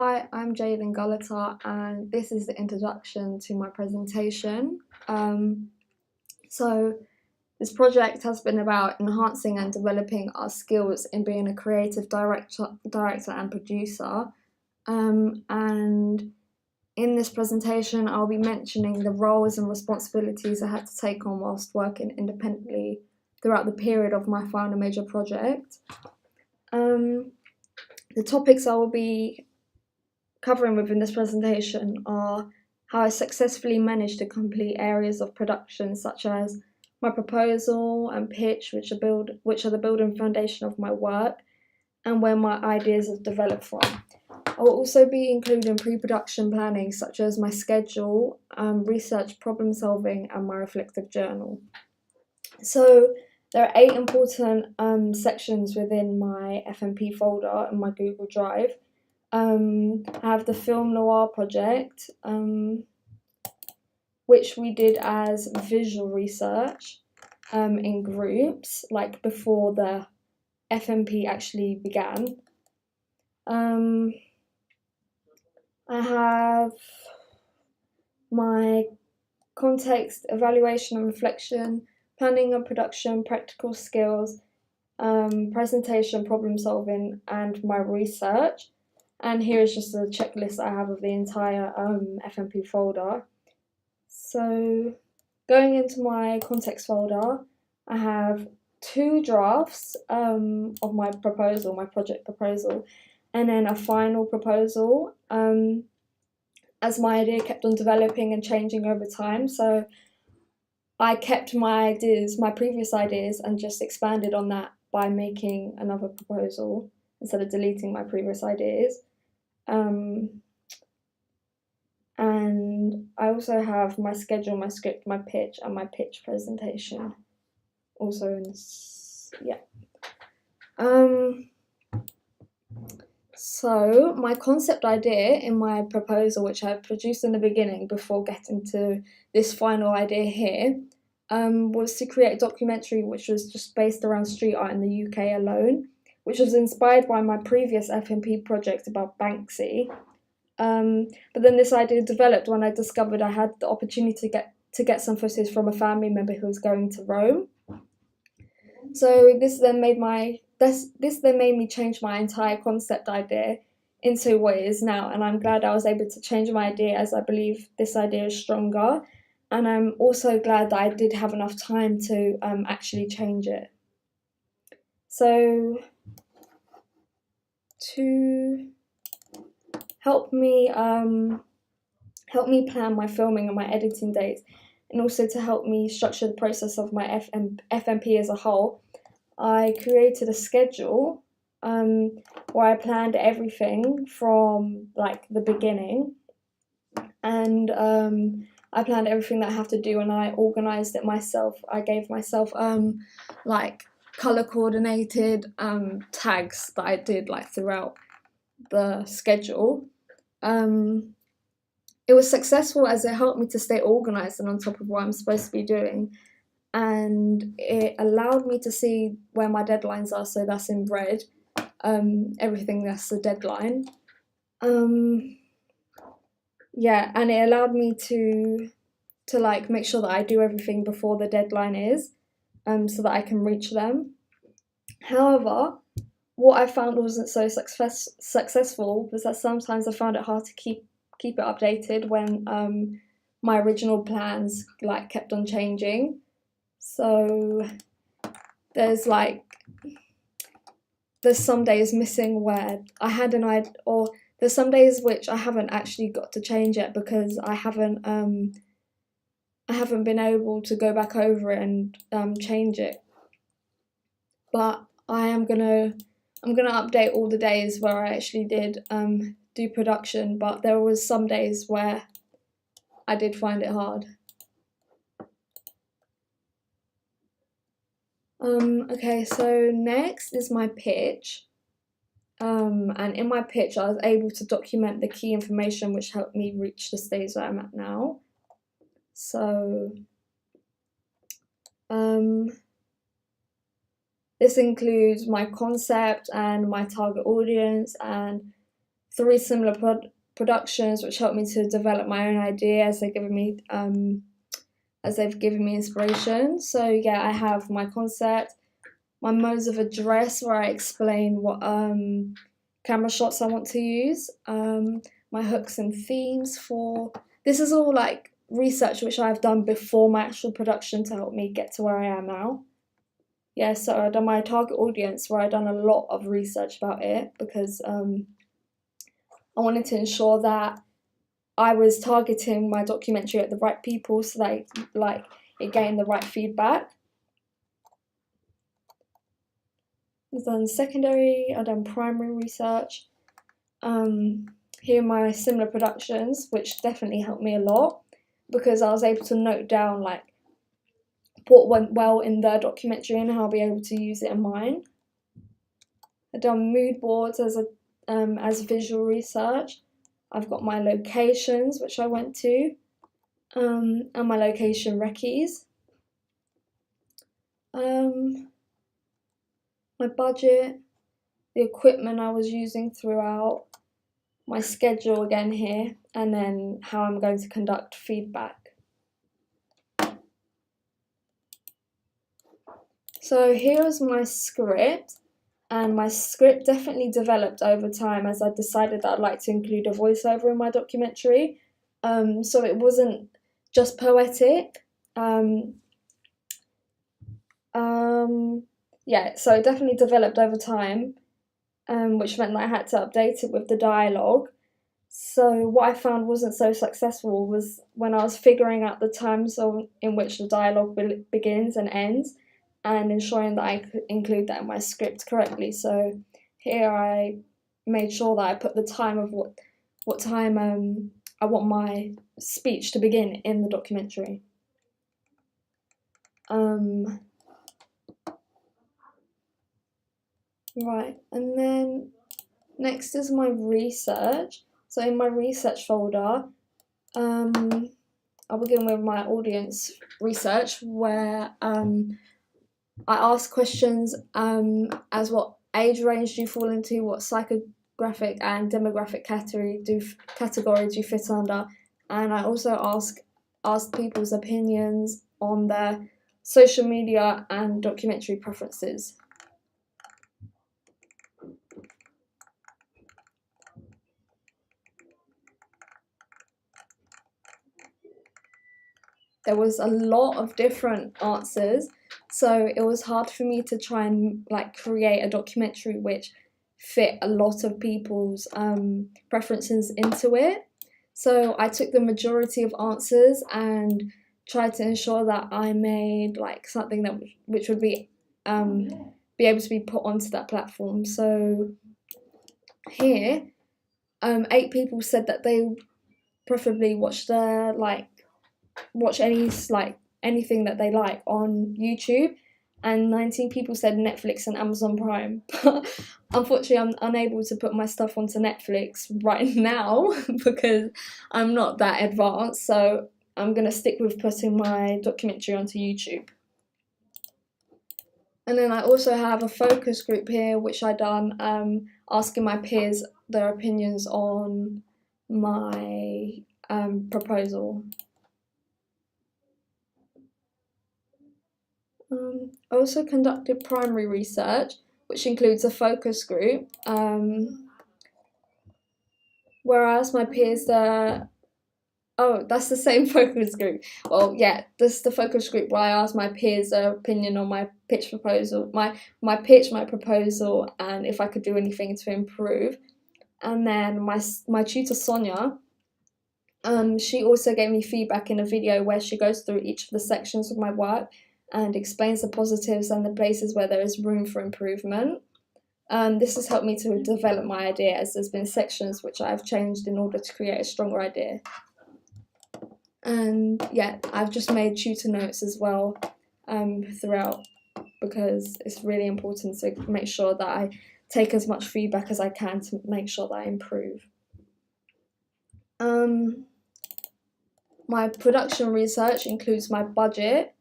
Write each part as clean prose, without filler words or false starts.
Hi, I'm Jaden Gullitar, and this is the introduction to my presentation. Um, so, this project has been about enhancing and developing our skills in being a creative director and producer. And in this presentation, I'll be mentioning the roles and responsibilities I had to take on whilst working independently throughout the period of my final major project. The topics I will be covering within this presentation are how I successfully managed to complete areas of production such as my proposal and pitch, which are the building foundation of my work, and where my ideas have developed from. I will also be including pre-production planning such as my schedule, research, problem solving, and my reflective journal. So there are 8 important sections within my FMP folder in my Google Drive. I have the Film Noir project, which we did as visual research in groups, like before the FMP actually began. I have my context, evaluation and reflection, planning and production, practical skills, presentation, problem solving, and my research. And here is just a checklist I have of the entire FMP folder. So going into my context folder, I have 2 drafts of my proposal, my project proposal, and then a final proposal. As my idea kept on developing and changing over time, so I kept my ideas, my previous ideas, and just expanded on that by making another proposal instead of deleting my previous ideas. And I also have my schedule, my script, my pitch, and my pitch presentation. Also in this, yeah. So my concept idea in my proposal, which I produced in the beginning before getting to this final idea here, was to create a documentary which was just based around street art in the UK alone, which was inspired by my previous FMP project about Banksy. But then this idea developed when I discovered I had the opportunity to get some footage from a family member who was going to Rome. So this then made me change my entire concept idea into what it is now, and I'm glad I was able to change my idea as I believe this idea is stronger, and I'm also glad that I did have enough time to actually change it. So to help me plan my filming and my editing dates, and also to help me structure the process of my FMP as a whole, I created a schedule where I planned everything from like the beginning, and I planned everything that I have to do, and I organized it myself. I gave myself like color coordinated tags that I did like throughout the schedule. It was successful as it helped me to stay organized and on top of what I'm supposed to be doing, and it allowed me to see where my deadlines are, so that's in red, everything that's the deadline. Yeah, and it allowed me to like make sure that I do everything before the deadline is, so that I can reach them. However, what I found wasn't so successful was that sometimes I found it hard to keep it updated when my original plans like kept on changing. So there's some days missing where I had an idea, or there's some days which I haven't actually got to change it because I haven't been able to go back over it and change it. But I'm gonna update all the days where I actually did do production, but there was some days where I did find it hard. Okay, so next is my pitch. And in my pitch, I was able to document the key information which helped me reach the stage that I'm at now. So, this includes my concept and my target audience and 3 similar productions, which helped me to develop my own idea as they've given me inspiration. So yeah, I have my concept, my modes of address where I explain what camera shots I want to use, my hooks and themes for this is all like research which I've done before my actual production to help me get to where I am now. Yeah, so I've done my target audience where I've done a lot of research about it because I wanted to ensure that I was targeting my documentary at the right people so that it gained the right feedback. I've done secondary, I've done primary research. Here are my similar productions, which definitely helped me a lot because I was able to note down like what went well in their documentary and how I'll be able to use it in mine. I've done mood boards as visual research. I've got my locations, which I went to, and my location recce's. My budget, the equipment I was using throughout, my schedule again here, and then how I'm going to conduct feedback. So here is my script, and my script definitely developed over time as I decided that I'd like to include a voiceover in my documentary. So it wasn't just poetic. Yeah, so it definitely developed over time, which meant that I had to update it with the dialogue. So what I found wasn't so successful was when I was figuring out the times in which the dialogue begins and ends, and ensuring that I could include that in my script correctly. So here I made sure that I put the time of what time I want my speech to begin in the documentary. Right, and then next is my research. So in my research folder, I'll begin with my audience research where I ask questions as what age range do you fall into, what psychographic and demographic category do you fit under, and I also ask people's opinions on their social media and documentary preferences. There was a lot of different answers, so it was hard for me to try and like create a documentary which fit a lot of people's preferences into it. So I took the majority of answers and tried to ensure that I made like something that which would be able to be put onto that platform. So here, 8 people said that they preferably watch anything that they like on YouTube, and 19 people said Netflix and Amazon Prime. But unfortunately, I'm unable to put my stuff onto Netflix right now because I'm not that advanced, so I'm going to stick with putting my documentary onto YouTube. And then I also have a focus group here, which I done asking my peers their opinions on my proposal. I also conducted primary research, which includes a focus group, where I asked my peers oh, that's the same focus group. Well, yeah, this is the focus group where I asked my peers their opinion on my pitch proposal, my pitch, my proposal, and if I could do anything to improve. And then my tutor Sonia, she also gave me feedback in a video where she goes through each of the sections of my work and explains the positives and the places where there is room for improvement. This has helped me to develop my idea, as there's been sections which I've changed in order to create a stronger idea. And yeah, I've just made tutor notes as well throughout, because it's really important to make sure that I take as much feedback as I can to make sure that I improve. My production research includes my budget,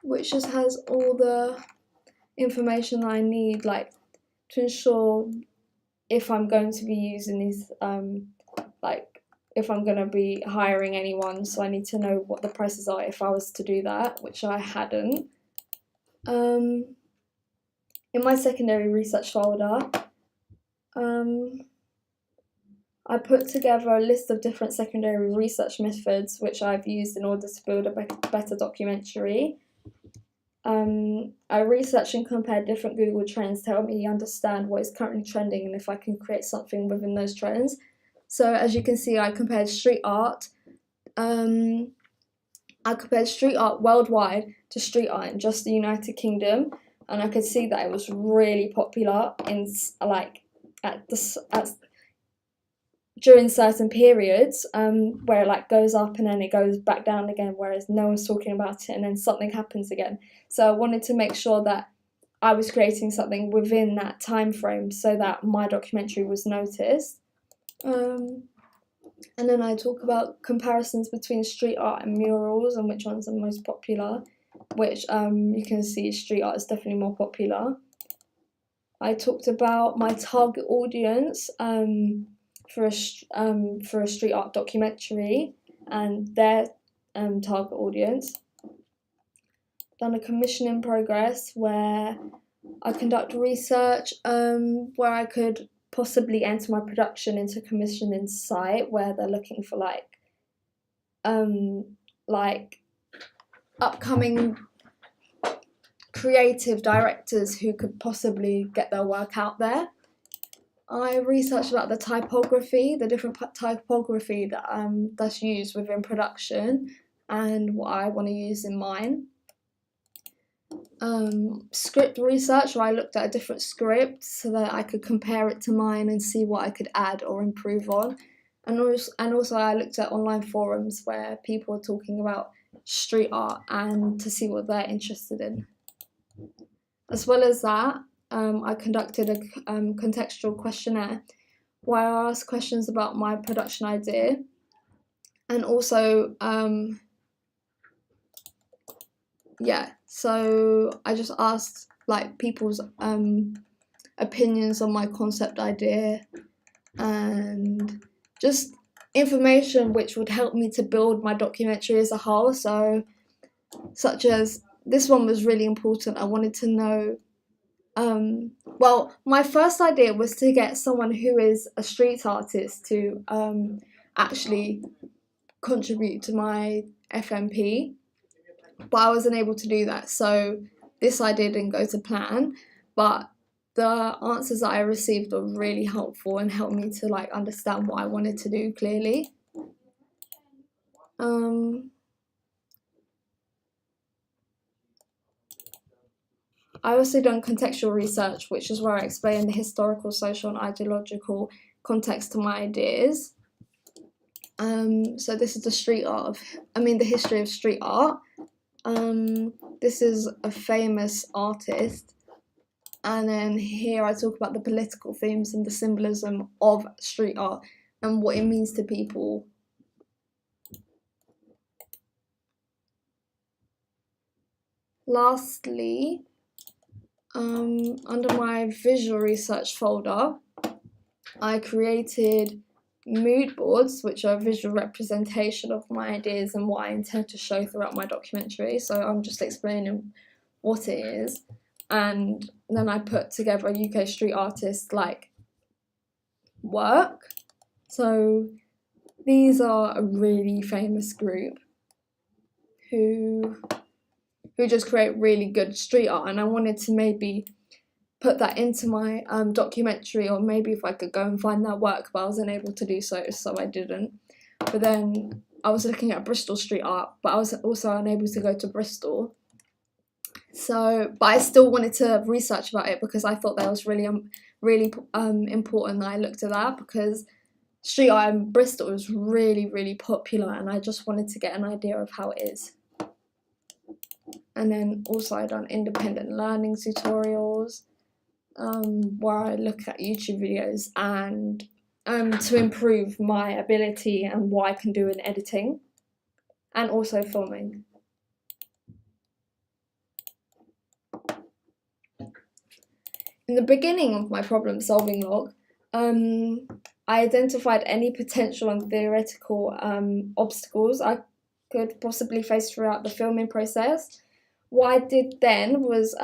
which just has all the information I need, like to ensure if I'm going to be using these, like if I'm going to be hiring anyone, so I need to know what the prices are if I was to do that, which I hadn't. In my secondary research folder, I put together a list of different secondary research methods which I've used in order to build a better documentary. I researched and compared different Google trends to help me understand what is currently trending and if I can create something within those trends. So as you can see, I compared street art. I compared street art worldwide to street art in just the United Kingdom, and I could see that it was really popular in during certain periods, where it like goes up and then it goes back down again, whereas no one's talking about it, and then something happens again. So I wanted to make sure that I was creating something within that time frame so that my documentary was noticed. And then I talk about comparisons between street art and murals and which ones are most popular, which you can see street art is definitely more popular. I talked about my target audience for a street art documentary and their target audience. Done a commission in progress where I conduct research where I could possibly enter my production into a commissioning site where they're looking for like upcoming creative directors who could possibly get their work out there. I researched about the typography, the different typography that that's used within production and what I want to use in mine. Script research, where I looked at a different script so that I could compare it to mine and see what I could add or improve on. And also I looked at online forums where people are talking about street art and to see what they're interested in. As well as that, I conducted a contextual questionnaire where I asked questions about my production idea, and also so I just asked like people's opinions on my concept idea and just information which would help me to build my documentary as a whole. So such as this one was really important. I wanted to know well, my first idea was to get someone who is a street artist to actually contribute to my FMP, but I wasn't able to do that, so this idea didn't go to plan. But the answers that I received were really helpful and helped me to like understand what I wanted to do clearly. I also done contextual research, which is where I explain the historical, social, and ideological context to my ideas. So this is the the history of street art. This is a famous artist, and then here I talk about the political themes and the symbolism of street art and what it means to people. Lastly, under my visual research folder, I created mood boards, which are a visual representation of my ideas and what I intend to show throughout my documentary. So I'm just explaining what it is, and then I put together a UK street artist like work. So these are a really famous group who just create really good street art, and I wanted to maybe put that into my documentary, or maybe if I could go and find their work, but I wasn't able to do so I didn't. But then I was looking at Bristol street art, but I was also unable to go to Bristol. So, but I still wanted to research about it because I thought that was really important that I looked at that, because street art in Bristol is really popular, and I just wanted to get an idea of how it is. And then also I done independent learning tutorials, where I look at YouTube videos and to improve my ability and what I can do in editing, and also filming. In the beginning of my problem solving log, I identified any potential and theoretical obstacles I could possibly face throughout the filming process. What I did then was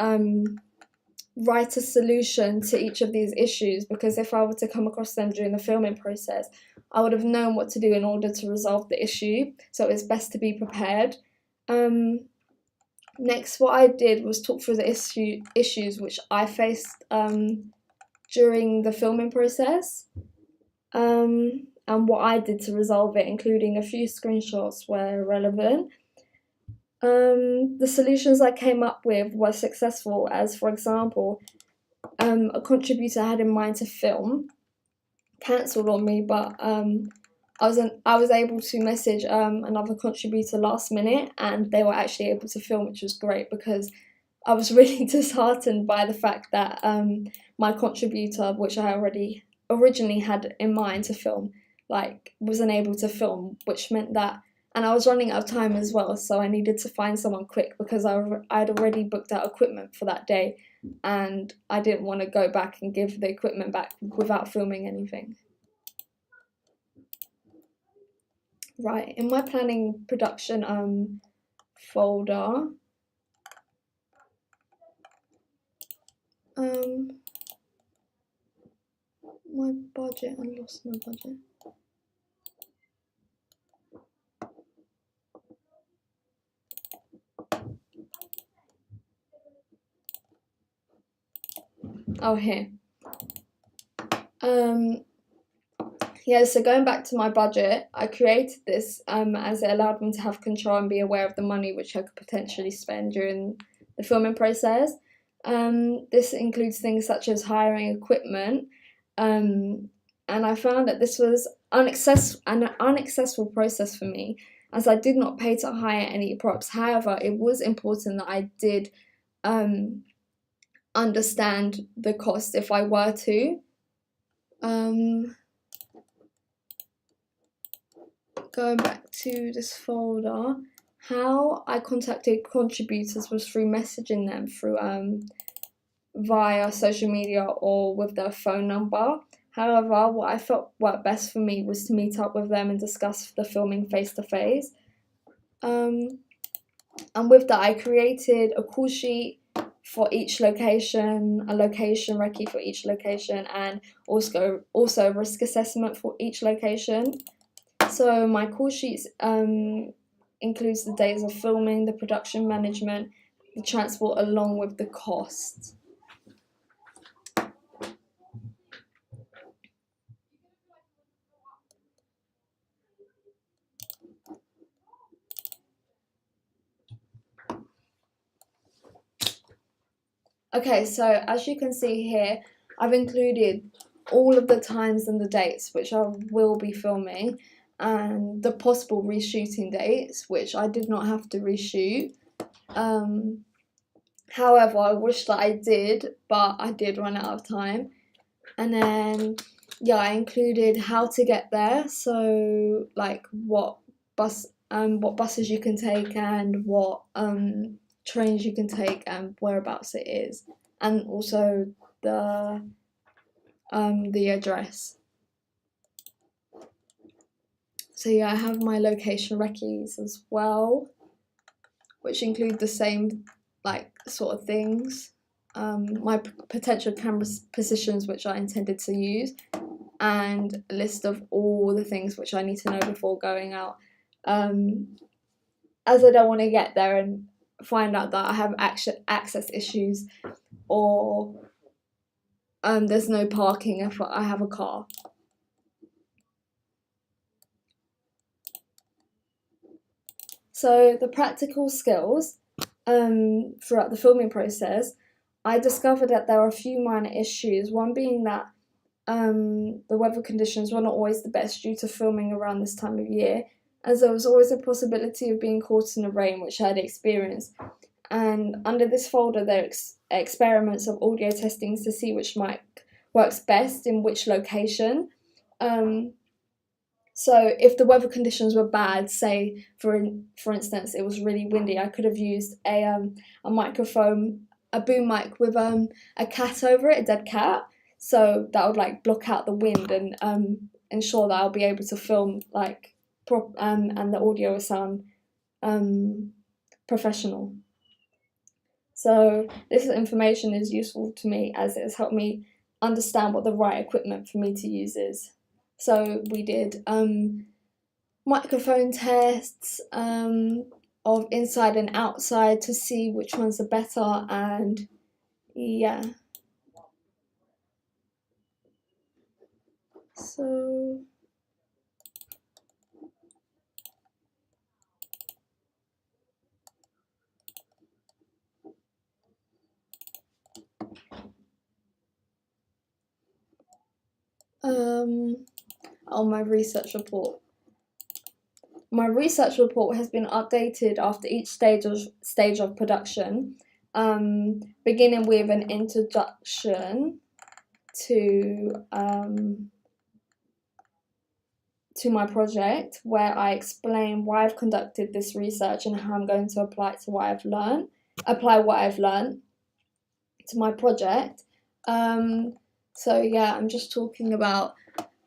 write a solution to each of these issues, because if I were to come across them during the filming process, I would have known what to do in order to resolve the issue, so it's best to be prepared. Next, what I did was talk through the issues which I faced during the filming process, and what I did to resolve it, including a few screenshots where relevant. The solutions I came up with were successful, as for example, a contributor I had in mind to film cancelled on me, but I was able to message another contributor last minute, and they were actually able to film, which was great, because I was really disheartened by the fact that my contributor, which I already originally had in mind to film, wasn't able to film, which meant that, and I was running out of time as well, so I needed to find someone quick, because I'd already booked out equipment for that day, and I didn't want to go back and give the equipment back without filming anything. Right, in my planning production folder, my budget, I lost my budget. Oh, here. Yeah, so going back to my budget, I created this as it allowed me to have control and be aware of the money which I could potentially spend during the filming process. This includes things such as hiring equipment, and I found that this was an unaccessible process for me, as I did not pay to hire any props. However, it was important that I did understand the cost if I were to. Going back to this folder, how I contacted contributors was through messaging them through via social media or with their phone number. However, what I felt worked best for me was to meet up with them and discuss the filming face to face. And with that, I created a call sheet for each location, a location recce for each location, and also a risk assessment for each location. So my call sheets includes the days of filming, the production management, the transport, along with the cost. Okay, so as you can see here, I've included all of the times and the dates which I will be filming, and the possible reshooting dates, which I did not have to reshoot. However, I wish that I did, but I did run out of time. And then, yeah, I included how to get there, so what buses you can take, and what trains you can take, and whereabouts it is, and also the address. So yeah, I have my location recce's as well, which include the same sort of things. My potential camera positions which I intended to use, and a list of all the things which I need to know before going out, as I don't want to get there and find out that I have access issues, or there's no parking if I have a car. So the practical skills throughout the filming process, I discovered that there are a few minor issues, one being that the weather conditions were not always the best due to filming around this time of year, as there was always a possibility of being caught in the rain, which I had experienced. And under this folder, there are experiments of audio testings to see which mic works best in which location. So if the weather conditions were bad, say for instance it was really windy, I could have used a microphone a boom mic with a cat over it, a dead cat, so that would like block out the wind and ensure that I'll be able to film like and the audio will sound professional. So this information is useful to me as it has helped me understand what the right equipment for me to use is. So we did microphone tests of inside and outside to see which ones are better, and yeah. So on my research report. My research report has been updated after each stage of production, beginning with an introduction to my project, where I explain why I've conducted this research and how I'm going to apply what I've learned to my project. So yeah, I'm just talking about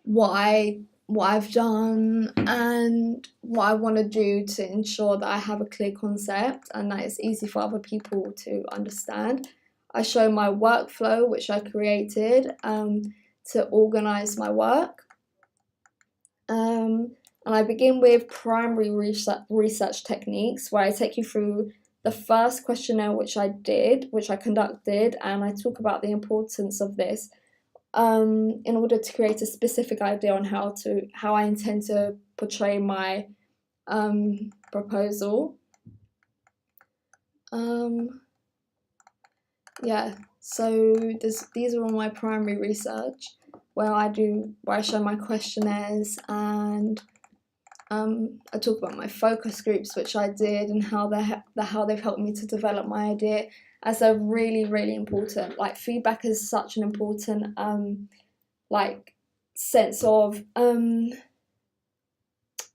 what I've done and what I want to do to ensure that I have a clear concept and that it's easy for other people to understand. I show my workflow, which I created to organize my work. And I begin with primary research techniques, where I take you through the first questionnaire which I conducted, and I talk about the importance of this in order to create a specific idea on how I intend to portray my proposal. Yeah, so these are all my primary research, where I show my questionnaires, and I talk about my focus groups which I did and how they've helped me to develop my idea, as they're really, really important. Like, feedback is such an important like sense of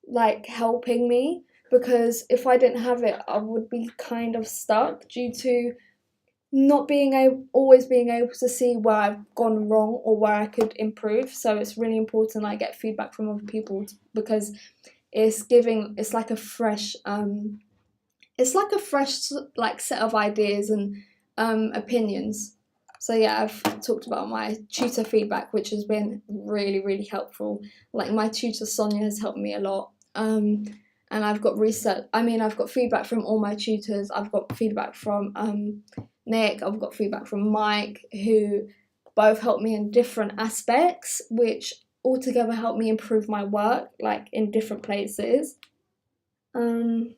like helping me, because if I didn't have it, I would be kind of stuck due to not always being able to see where I've gone wrong or where I could improve. So it's really important I get feedback from other people, because it's like a fresh like set of ideas and opinions. So yeah, I've talked about my tutor feedback, which has been really, really helpful. Like, my tutor Sonia has helped me a lot. And I've got feedback from all my tutors. I've got feedback from Nick, I've got feedback from Mike, who both helped me in different aspects, which altogether helped me improve my work, like in different places. I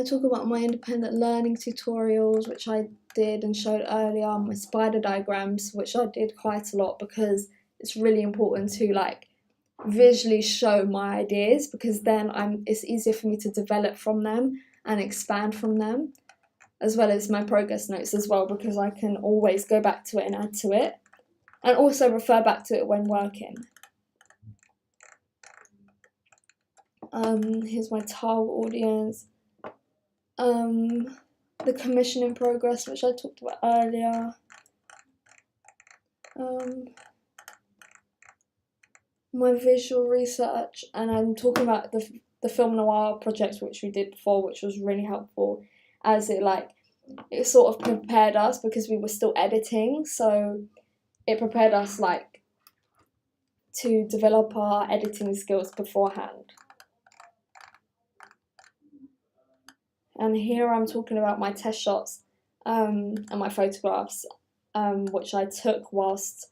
talk about my independent learning tutorials, which I did and showed earlier, my spider diagrams, which I did quite a lot, because it's really important to like visually show my ideas, because then it's easier for me to develop from them and expand from them, as well as my progress notes as well, because I can always go back to it and add to it, and also refer back to it when working. Here's my target audience. The commissioning progress, which I talked about earlier. My visual research, and I'm talking about the film noir project which we did before, which was really helpful, as it sort of prepared us, because we were still editing, so it prepared us like to develop our editing skills beforehand. And here I'm talking about my test shots and my photographs, which I took whilst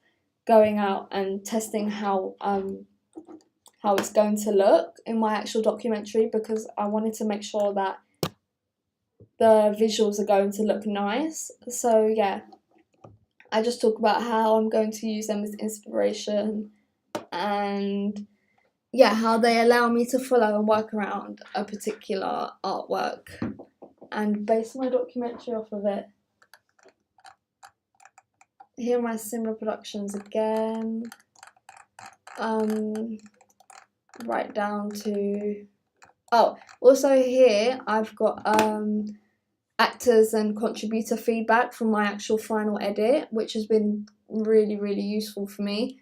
going out and testing how it's going to look in my actual documentary, because I wanted to make sure that the visuals are going to look nice. So yeah, I just talk about how I'm going to use them as inspiration, and yeah, how they allow me to follow and work around a particular artwork and base my documentary off of it. Here are my similar productions again. Right down to also here I've got actors and contributor feedback from my actual final edit, which has been really, really useful for me,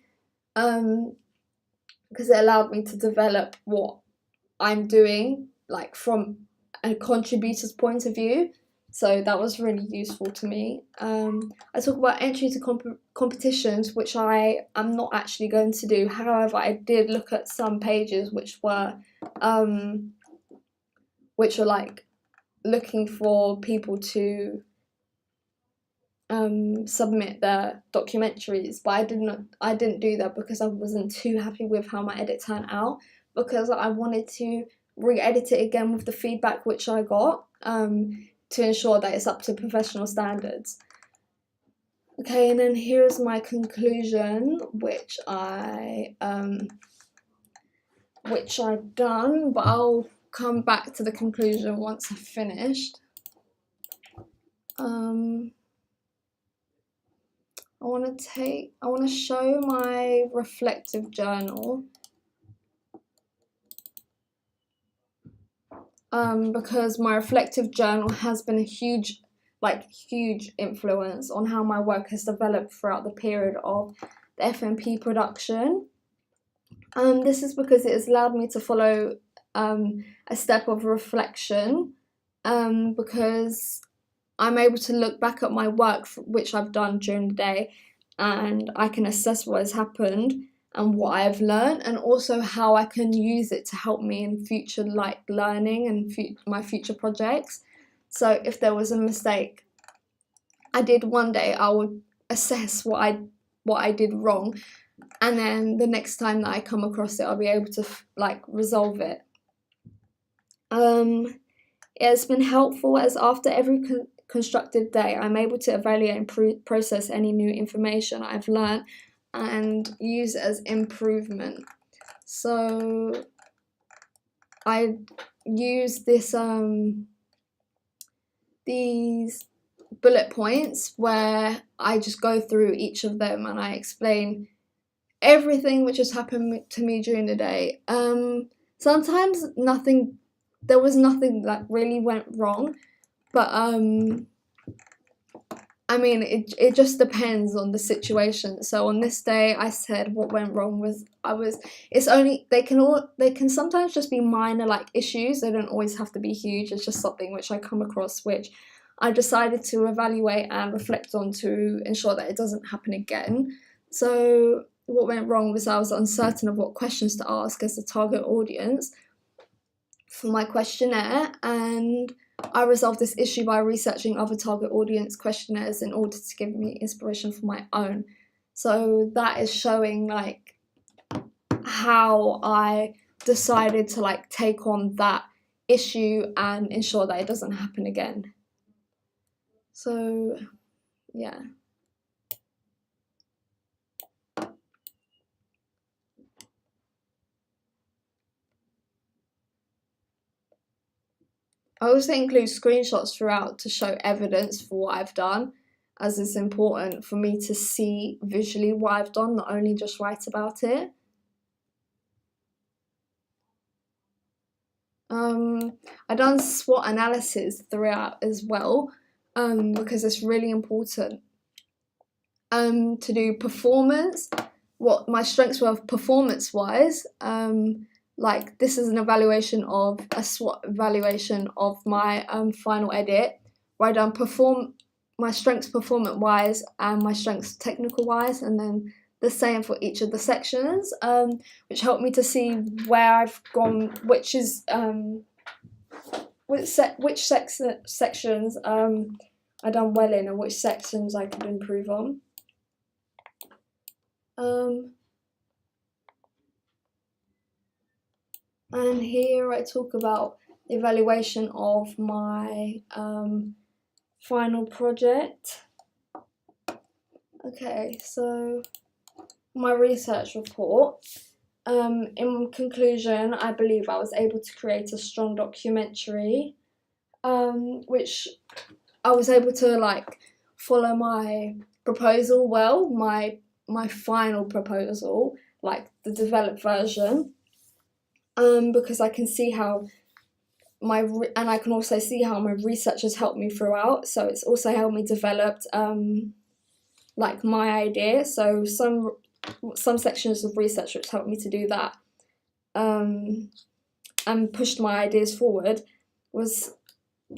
because it allowed me to develop what I'm doing, like from a contributor's point of view. So that was really useful to me. I talk about entry to competitions, which I am not actually going to do. However, I did look at some pages which were like looking for people to submit their documentaries, but I didn't do that because I wasn't too happy with how my edit turned out, because I wanted to re-edit it again with the feedback which I got, to ensure that it's up to professional standards. Okay, and then here's my conclusion, which I've done, but I'll come back to the conclusion once I've finished. I want to show my reflective journal, because my reflective journal has been a huge influence on how my work has developed throughout the period of the FNP production. This is because it has allowed me to follow a step of reflection, because I'm able to look back at my work which I've done during the day, and I can assess what has happened and what I've learned, and also how I can use it to help me in future learning and my future projects. So if there was a mistake I did one day, I would assess what I did wrong, and then the next time that I come across it, I'll be able to resolve it. It's been helpful as after every constructive day, I'm able to evaluate and process any new information I've learned and use it as improvement. So I use these bullet points where I just go through each of them and I explain everything which has happened to me during the day. Sometimes there was nothing that really went wrong, but I mean, it just depends on the situation. So on this day, I said what went wrong was they can sometimes just be minor issues. They don't always have to be huge. It's just something which I come across which I decided to evaluate and reflect on to ensure that it doesn't happen again. So what went wrong was I was uncertain of what questions to ask as the target audience for my questionnaire, and I resolved this issue by researching other target audience questionnaires in order to give me inspiration for my own. So that is showing how I decided to take on that issue and ensure that it doesn't happen again. So yeah. I also include screenshots throughout to show evidence for what I've done, as it's important for me to see visually what I've done, not only just write about it. I done SWOT analysis throughout as well, because it's really important to do performance, what my strengths were performance-wise. This is a SWOT evaluation of my final edit, where I done my strengths performance-wise and my strengths technical-wise, and then the same for each of the sections, which helped me to see where I've gone, which sections I done well in and which sections I could improve on. And here I talk about the evaluation of my final project. Okay, so my research report. In conclusion, I believe I was able to create a strong documentary, which I was able to follow my proposal well, my final proposal, the developed version, because I can see how and I can also see how my research has helped me throughout. So it's also helped me develop like my idea. So some sections of research which helped me to do that and pushed my ideas forward was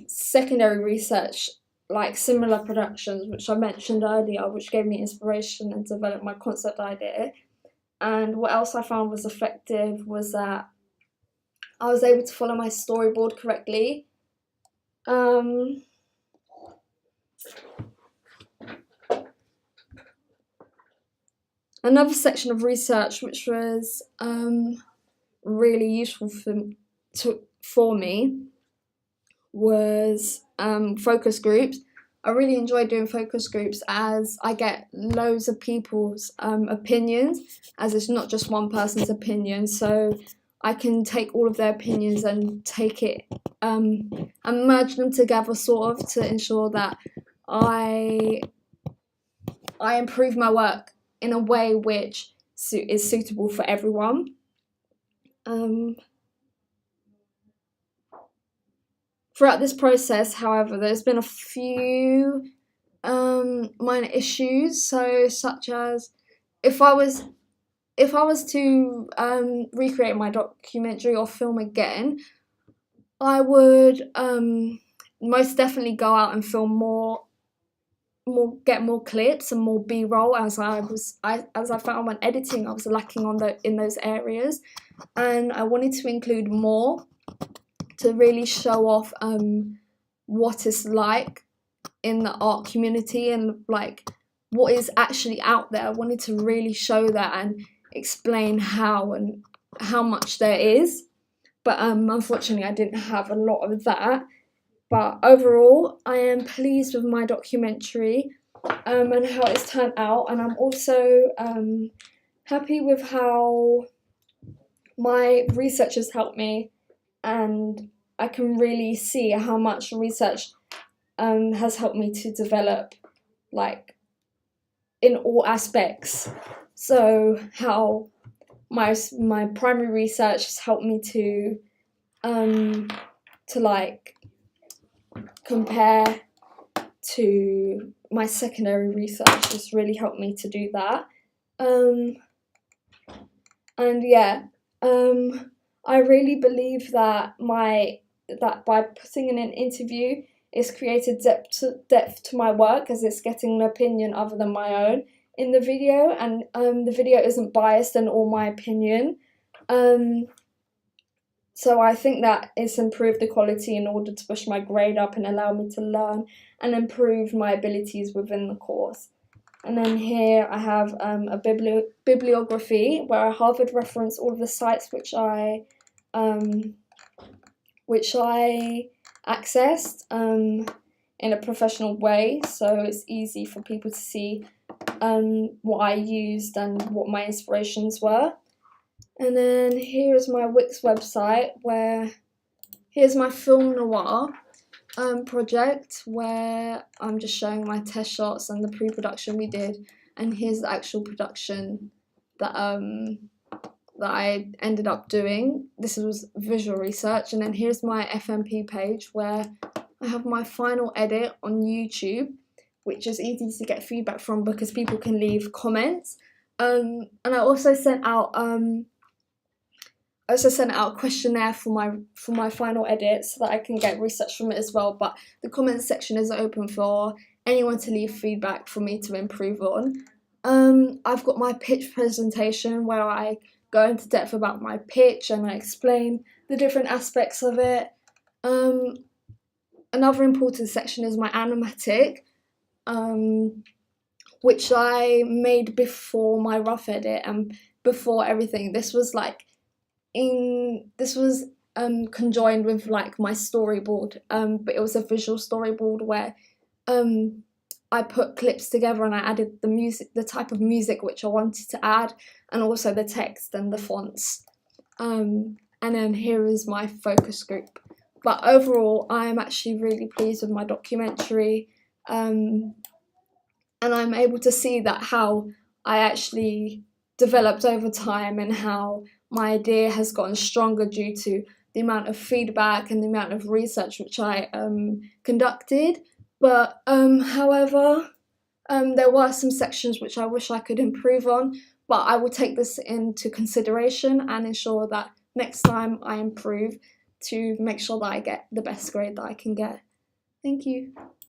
secondary research, like similar productions which I mentioned earlier, which gave me inspiration and developed my concept idea. And what else I found was effective was that I was able to follow my storyboard correctly. Another section of research which was really useful for me was focus groups. I really enjoy doing focus groups as I get loads of people's opinions, as it's not just one person's opinion. So I can take all of their opinions and take it and merge them together, sort of, to ensure that I improve my work in a way which is suitable for everyone. Throughout this process, however, there's been a few minor issues. So, such as if I was to recreate my documentary or film again, I would most definitely go out and film get more clips and more B-roll, as I found when editing I was lacking in those areas, and I wanted to include more to really show off what it's like in the art community and like what is actually out there. I wanted to really show that and explain how much there is, but unfortunately I didn't have a lot of that. But overall, I am pleased with my documentary and how it's turned out, and I'm also happy with how my research has helped me, and I can really see how much research has helped me to develop, like, in all aspects. So how my primary research has helped me to like compare to my secondary research. Has really helped me to do that. And yeah, I really believe that by putting in an interview, it's created depth to my work, as it's getting an opinion other than my own in the video, and the video isn't biased in all my opinion. So I think that it's improved the quality in order to push my grade up and allow me to learn and improve my abilities within the course. And then here I have a bibliography where I Harvard reference all of the sites which I accessed in a professional way, so it's easy for people to see what I used and what my inspirations were. And then here is my Wix website, where here's my film noir project, where I'm just showing my test shots and the pre-production we did, and here's the actual production that I ended up doing. This was visual research. And then here's my FMP page, where I have my final edit on YouTube, which is easy to get feedback from because people can leave comments. And I also sent out a questionnaire for my final edit so that I can get research from it as well. But the comments section is open for anyone to leave feedback for me to improve on. I've got my pitch presentation where I go into depth about my pitch and I explain the different aspects of it. Another important section is my animatic, which I made before my rough edit and before everything. This was conjoined with like my storyboard, but it was a visual storyboard where I put clips together and I added the type of music which I wanted to add, and also the text and the fonts. And then here is my focus group. But overall, I'm actually really pleased with my documentary, and I'm able to see that how I actually developed over time and how my idea has gotten stronger due to the amount of feedback and the amount of research which I conducted. But however, there were some sections which I wish I could improve on, but I will take this into consideration and ensure that next time I improve to make sure that I get the best grade that I can get. Thank you.